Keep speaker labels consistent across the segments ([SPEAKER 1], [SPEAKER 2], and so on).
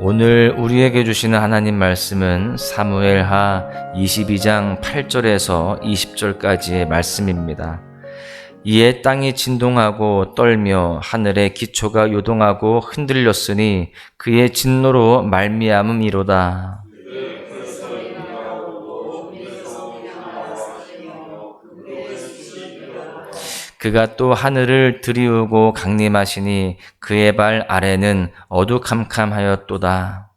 [SPEAKER 1] 오늘 우리에게 주시는 하나님 말씀은 사무엘하 22장 8절에서 20절까지의 말씀입니다. 이에 땅이 진동하고 떨며 하늘의 기초가 요동하고 흔들렸으니 그의 진노로 말미암음이로다. 그가 또 하늘을 들이우고 강림하시니 그의 발 아래는 어두캄캄하였도다.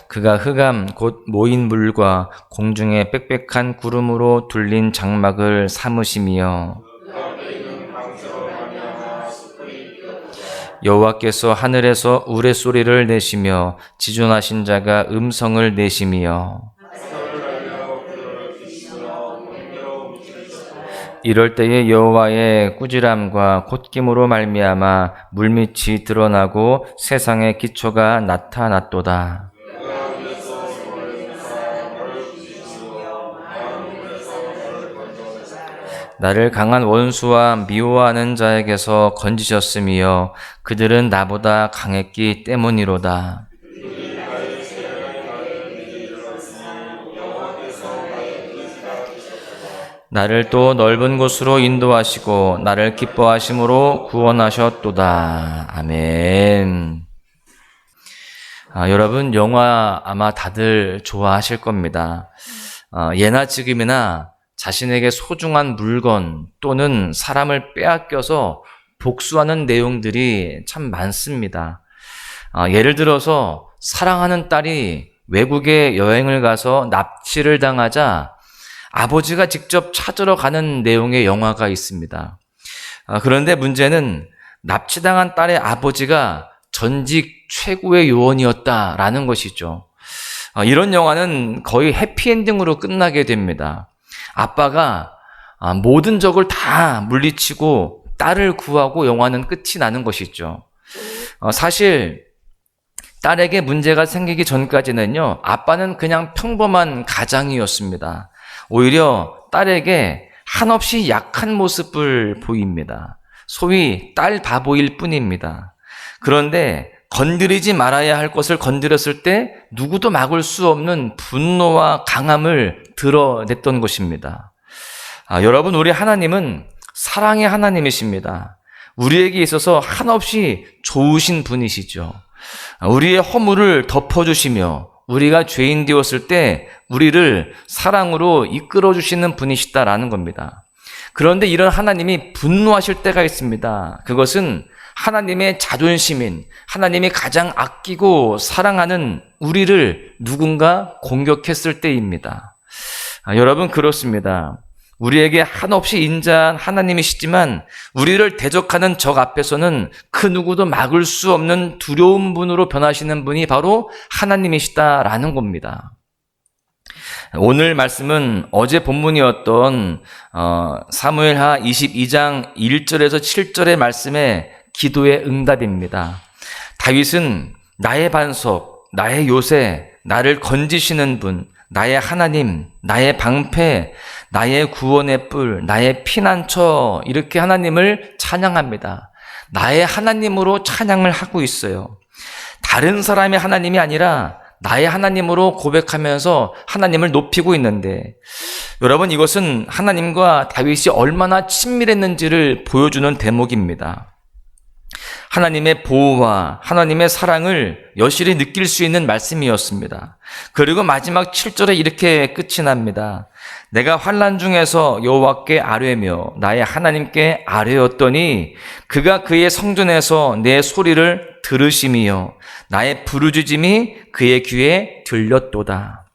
[SPEAKER 1] 그가 흑암 곧 모인 물과 공중의 빽빽한 구름으로 둘린 장막을 삼으시며 여호와께서 하늘에서 우레소리를 내시며 지존하신 자가 음성을 내시며 이럴 때에 여호와의 꾸지람과 콧김으로 말미암아 물밑이 드러나고 세상의 기초가 나타났도다. 나를 강한 원수와 미워하는 자에게서 건지셨으며 그들은 나보다 강했기 때문이로다. 나를 또 넓은 곳으로 인도하시고 나를 기뻐하심으로 구원하셨도다. 아멘. 여러분, 영화 아마 다들 좋아하실 겁니다. 예나 지금이나 자신에게 소중한 물건 또는 사람을 빼앗겨서 복수하는 내용들이 참 많습니다. 예를 들어서 사랑하는 딸이 외국에 여행을 가서 납치를 당하자 아버지가 직접 찾으러 가는 내용의 영화가 있습니다. 그런데 문제는 납치당한 딸의 아버지가 전직 최고의 요원이었다라는 것이죠. 이런 영화는 거의 해피엔딩으로 끝나게 됩니다. 아빠가 모든 적을 다 물리치고 딸을 구하고 영화는 끝이 나는 것이죠. 사실 딸에게 문제가 생기기 전까지는요, 아빠는 그냥 평범한 가장이었습니다. 오히려 딸에게 한없이 약한 모습을 보입니다. 소위 딸 바보일 뿐입니다. 그런데 건드리지 말아야 할 것을 건드렸을 때 누구도 막을 수 없는 분노와 강함을 드러냈던 것입니다. 여러분, 우리 하나님은 사랑의 하나님이십니다. 우리에게 있어서 한없이 좋으신 분이시죠. 우리의 허물을 덮어주시며 우리가 죄인 되었을 때 우리를 사랑으로 이끌어주시는 분이시다라는 겁니다. 그런데 이런 하나님이 분노하실 때가 있습니다. 그것은 하나님의 자존심인, 하나님이 가장 아끼고 사랑하는 우리를 누군가 공격했을 때입니다. 여러분, 그렇습니다. 우리에게 한없이 인자한 하나님이시지만 우리를 대적하는 적 앞에서는 그 누구도 막을 수 없는 두려운 분으로 변하시는 분이 바로 하나님이시다라는 겁니다. 오늘 말씀은 어제 본문이었던 사무엘하 22장 1절에서 7절의 말씀의 기도의 응답입니다. 다윗은 나의 반석, 나의 요새, 나를 건지시는 분, 나의 하나님, 나의 방패, 나의 구원의 뿔, 나의 피난처, 이렇게 하나님을 찬양합니다. 나의 하나님으로 찬양을 하고 있어요. 다른 사람의 하나님이 아니라 나의 하나님으로 고백하면서 하나님을 높이고 있는데, 여러분, 이것은 하나님과 다윗이 얼마나 친밀했는지를 보여주는 대목입니다. 하나님의 보호와 하나님의 사랑을 여실히 느낄 수 있는 말씀이었습니다. 그리고 마지막 7절에 이렇게 끝이 납니다. 내가 환난 중에서 여호와께 아뢰며 나의 하나님께 아뢰었더니 그가 그의 성전에서 내 소리를 들으심이요 나의 부르짖음이 그의 귀에 들렸도다.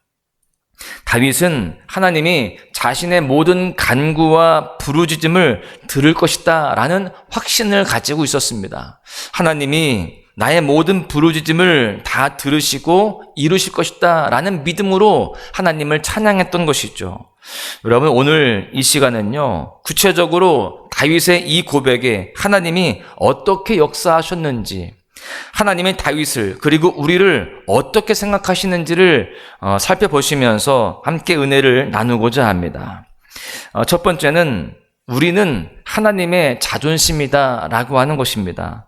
[SPEAKER 1] 다윗은 하나님이 자신의 모든 간구와 부르짖음을 들을 것이다 라는 확신을 가지고 있었습니다. 하나님이 나의 모든 부르짖음을 다 들으시고 이루실 것이다 라는 믿음으로 하나님을 찬양했던 것이죠. 여러분, 오늘 이 시간은요, 구체적으로 다윗의 이 고백에 하나님이 어떻게 역사하셨는지, 하나님의 다윗을 그리고 우리를 어떻게 생각하시는지를 살펴보시면서 함께 은혜를 나누고자 합니다. 첫 번째는 우리는 하나님의 자존심이다라고 하는 것입니다.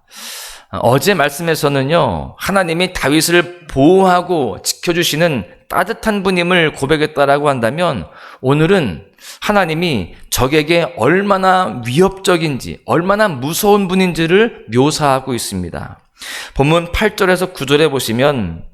[SPEAKER 1] 어제 말씀에서는요, 하나님이 다윗을 보호하고 지켜주시는 따뜻한 분임을 고백했다라고 한다면, 오늘은 하나님이 적에게 얼마나 위협적인지, 얼마나 무서운 분인지를 묘사하고 있습니다. 본문 8절에서 9절에 보시면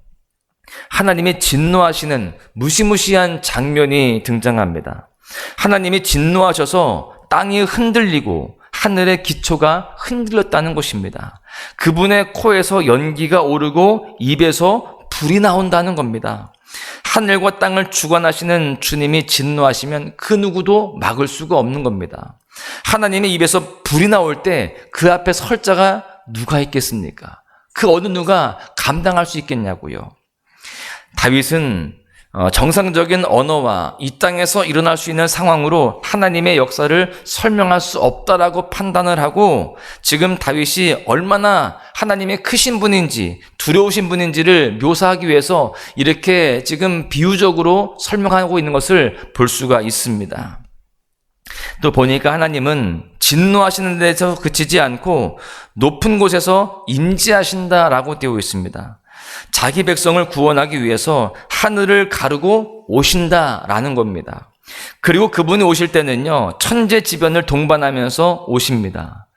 [SPEAKER 1] 하나님이 진노하시는 무시무시한 장면이 등장합니다. 하나님이 진노하셔서 땅이 흔들리고 하늘의 기초가 흔들렸다는 것입니다. 그분의 코에서 연기가 오르고 입에서 불이 나온다는 겁니다. 하늘과 땅을 주관하시는 주님이 진노하시면 그 누구도 막을 수가 없는 겁니다. 하나님의 입에서 불이 나올 때 그 앞에 설 자가 누가 있겠습니까? 그 어느 누가 감당할 수 있겠냐고요. 다윗은 정상적인 언어와 이 땅에서 일어날 수 있는 상황으로 하나님의 역사를 설명할 수 없다라고 판단을 하고, 지금 다윗이 얼마나 하나님의 크신 분인지 두려우신 분인지를 묘사하기 위해서 이렇게 지금 비유적으로 설명하고 있는 것을 볼 수가 있습니다. 또 보니까 하나님은 진노하시는 데서 그치지 않고 높은 곳에서 임재하신다라고 되어 있습니다. 자기 백성을 구원하기 위해서 하늘을 가르고 오신다라는 겁니다. 그리고 그분이 오실 때는요, 천재지변을 동반하면서 오십니다.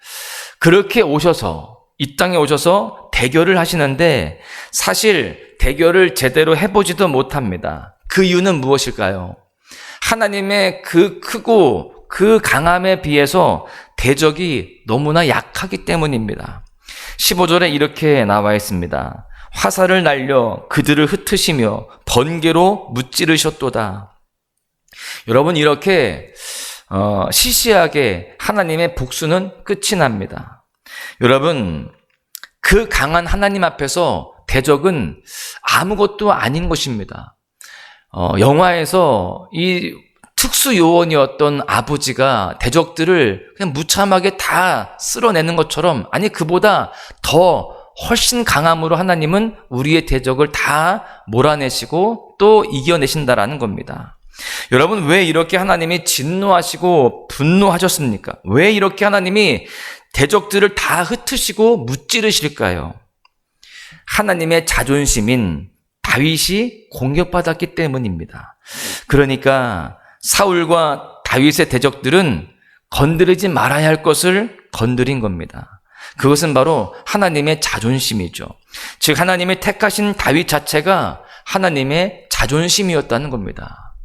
[SPEAKER 1] 그렇게 오셔서 이 땅에 오셔서 대결을 하시는데 사실 대결을 제대로 해보지도 못합니다. 그 이유는 무엇일까요? 하나님의 그 크고 그 강함에 비해서 대적이 너무나 약하기 때문입니다. 15절에 이렇게 나와 있습니다. 화살을 날려 그들을 흩으시며 번개로 무찌르셨도다. 여러분, 이렇게 시시하게 하나님의 복수는 끝이 납니다. 여러분, 그 강한 하나님 앞에서 대적은 아무것도 아닌 것입니다. 영화에서 이 특수 요원이었던 아버지가 대적들을 그냥 무참하게 다 쓸어내는 것처럼, 아니 그보다 더 훨씬 강함으로 하나님은 우리의 대적을 다 몰아내시고 또 이겨내신다라는 겁니다. 여러분, 왜 이렇게 하나님이 진노하시고 분노하셨습니까? 왜 이렇게 하나님이 대적들을 다 흩으시고 무찌르실까요? 하나님의 자존심인 다윗이 공격받았기 때문입니다. 그러니까 사울과 다윗의 대적들은 건드리지 말아야 할 것을 건드린 겁니다. 그것은 바로 하나님의 자존심이죠. 즉 하나님이 택하신 다윗 자체가 하나님의 자존심이었다는 겁니다.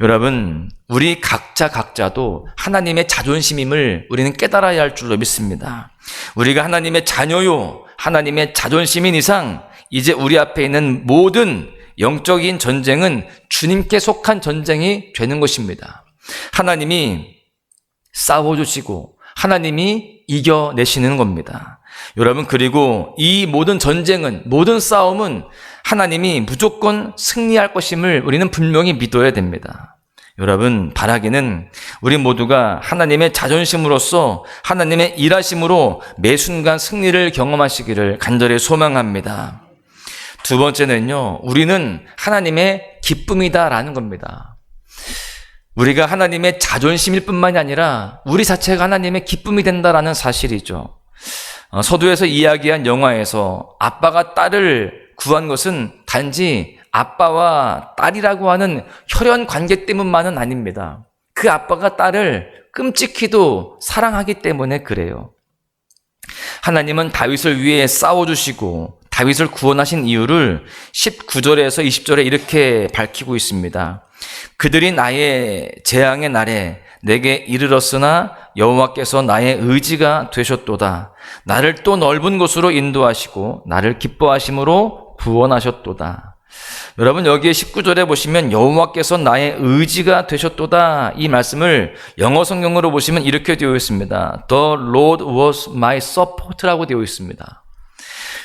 [SPEAKER 1] 여러분, 우리 각자도 하나님의 자존심임을 우리는 깨달아야 할 줄로 믿습니다. 우리가 하나님의 자녀요, 하나님의 자존심인 이상 이제 우리 앞에 있는 모든 영적인 전쟁은 주님께 속한 전쟁이 되는 것입니다. 하나님이 싸워주시고 하나님이 이겨내시는 겁니다. 여러분, 그리고 이 모든 전쟁은, 모든 싸움은 하나님이 무조건 승리할 것임을 우리는 분명히 믿어야 됩니다. 여러분, 바라기는 우리 모두가 하나님의 자존심으로서 하나님의 일하심으로 매 순간 승리를 경험하시기를 간절히 소망합니다. 두 번째는요, 우리는 하나님의 기쁨이다라는 겁니다. 우리가 하나님의 자존심일 뿐만이 아니라 우리 자체가 하나님의 기쁨이 된다라는 사실이죠. 서두에서 이야기한 영화에서 아빠가 딸을 구한 것은 단지 아빠와 딸이라고 하는 혈연 관계 때문만은 아닙니다. 그 아빠가 딸을 끔찍히도 사랑하기 때문에 그래요. 하나님은 다윗을 위해 싸워주시고 다윗을 구원하신 이유를 19절에서 20절에 이렇게 밝히고 있습니다. 그들이 나의 재앙의 날에 내게 이르렀으나 여호와께서 나의 의지가 되셨도다. 나를 또 넓은 곳으로 인도하시고 나를 기뻐하심으로 구원하셨도다. 여러분, 여기에 19절에 보시면 여호와께서 나의 의지가 되셨도다, 이 말씀을 영어 성경으로 보시면 이렇게 되어 있습니다. The Lord was my support라고 되어 있습니다.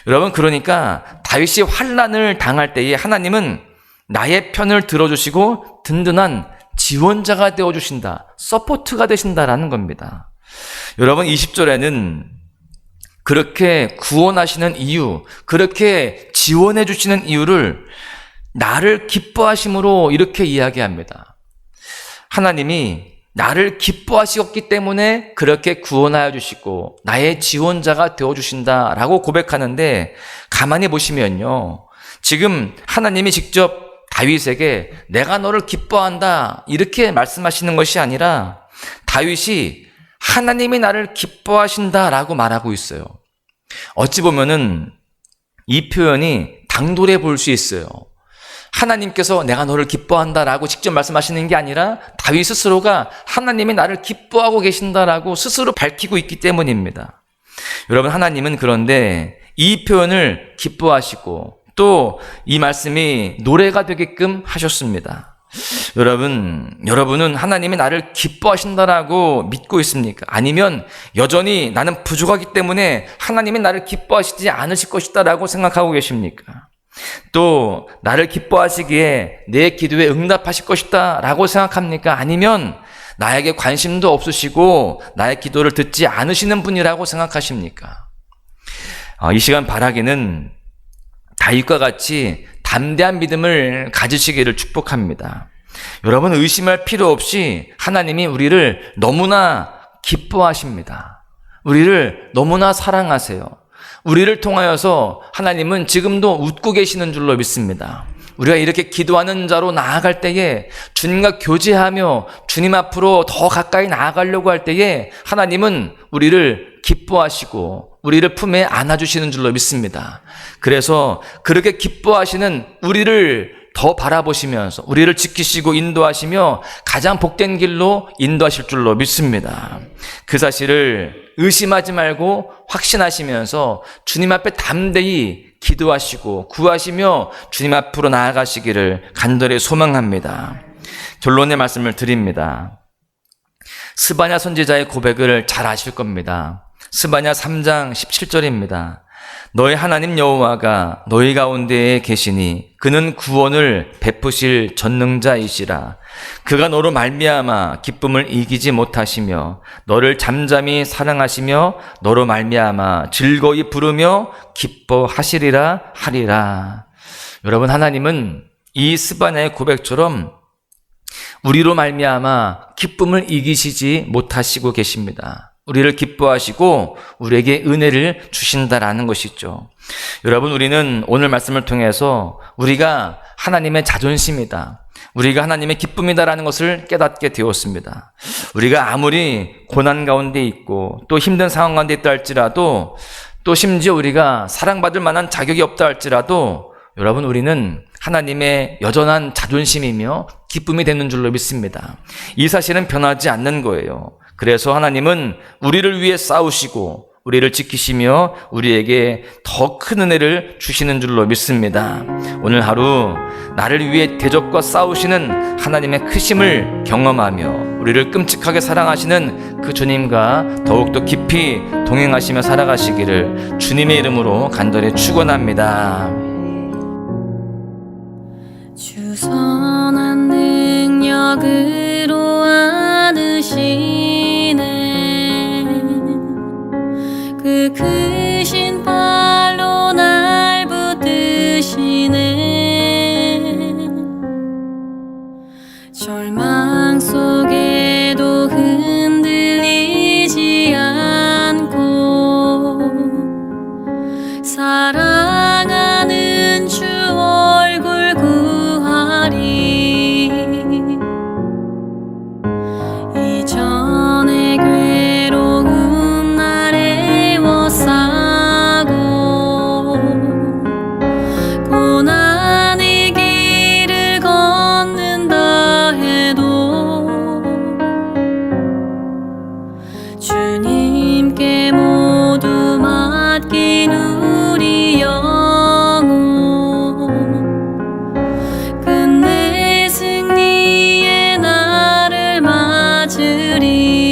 [SPEAKER 1] 여러분, 그러니까 다윗이 환난을 당할 때에 하나님은 나의 편을 들어주시고 든든한 지원자가 되어주신다, 서포트가 되신다라는 겁니다. 여러분, 20절에는 그렇게 구원하시는 이유, 그렇게 지원해 주시는 이유를 나를 기뻐하심으로 이렇게 이야기합니다. 하나님이 나를 기뻐하시었기 때문에 그렇게 구원하여 주시고 나의 지원자가 되어주신다라고 고백하는데, 가만히 보시면요, 지금 하나님이 직접 다윗에게 내가 너를 기뻐한다 이렇게 말씀하시는 것이 아니라 다윗이 하나님이 나를 기뻐하신다라고 말하고 있어요. 어찌 보면은 이 표현이 당돌해 보일 수 있어요. 하나님께서 내가 너를 기뻐한다라고 직접 말씀하시는 게 아니라 다윗 스스로가 하나님이 나를 기뻐하고 계신다라고 스스로 밝히고 있기 때문입니다. 여러분, 하나님은 그런데 이 표현을 기뻐하시고 또 이 말씀이 노래가 되게끔 하셨습니다. 여러분은 하나님이 나를 기뻐하신다라고 믿고 있습니까? 아니면 여전히 나는 부족하기 때문에 하나님이 나를 기뻐하시지 않으실 것이다라고 생각하고 계십니까? 또 나를 기뻐하시기에 내 기도에 응답하실 것이다 라고 생각합니까? 아니면 나에게 관심도 없으시고 나의 기도를 듣지 않으시는 분이라고 생각하십니까? 이 시간 바라기는 다윗과 같이 담대한 믿음을 가지시기를 축복합니다. 여러분, 의심할 필요 없이 하나님이 우리를 너무나 기뻐하십니다. 우리를 너무나 사랑하세요. 우리를 통하여서 하나님은 지금도 웃고 계시는 줄로 믿습니다. 우리가 이렇게 기도하는 자로 나아갈 때에, 주님과 교제하며 주님 앞으로 더 가까이 나아가려고 할 때에 하나님은 우리를 기뻐하시고 우리를 품에 안아주시는 줄로 믿습니다. 그래서 그렇게 기뻐하시는 우리를 더 바라보시면서 우리를 지키시고 인도하시며 가장 복된 길로 인도하실 줄로 믿습니다. 그 사실을 의심하지 말고 확신하시면서 주님 앞에 담대히 기도하시고 구하시며 주님 앞으로 나아가시기를 간절히 소망합니다. 결론의 말씀을 드립니다. 스바냐 선지자의 고백을 잘 아실 겁니다. 스바냐 3장 17절입니다. 너희 하나님 여호와가 너희 가운데에 계시니 그는 구원을 베푸실 전능자이시라. 그가 너로 말미암아 기쁨을 이기지 못하시며 너를 잠잠히 사랑하시며 너로 말미암아 즐거이 부르며 기뻐하시리라 하리라. 여러분, 하나님은 이 스바냐의 고백처럼 우리로 말미암아 기쁨을 이기시지 못하시고 계십니다. 우리를 기뻐하시고 우리에게 은혜를 주신다라는 것이죠. 여러분, 우리는 오늘 말씀을 통해서 우리가 하나님의 자존심이다, 우리가 하나님의 기쁨이다라는 것을 깨닫게 되었습니다. 우리가 아무리 고난 가운데 있고 또 힘든 상황 가운데 있다 할지라도, 또 심지어 우리가 사랑받을 만한 자격이 없다 할지라도, 여러분, 우리는 하나님의 여전한 자존심이며 기쁨이 되는 줄로 믿습니다. 이 사실은 변하지 않는 거예요. 그래서 하나님은 우리를 위해 싸우시고 우리를 지키시며 우리에게 더 큰 은혜를 주시는 줄로 믿습니다. 오늘 하루 나를 위해 대적과 싸우시는 하나님의 크심을 경험하며 우리를 끔찍하게 사랑하시는 그 주님과 더욱더 깊이 동행하시며 살아가시기를 주님의 이름으로 간절히 축원합니다.
[SPEAKER 2] 주 선한 능력으로 안으시네 그 크신 발로 날 붙드시네 절망 속에도 흔들리지 않고 사랑하는 주 얼굴 구하리 이전의 괴로움 날 애워싸고 고난의 길을 걷는다 해도 주님께 모두 맡긴 우리 영혼 끝내 승리의 날을 맞으리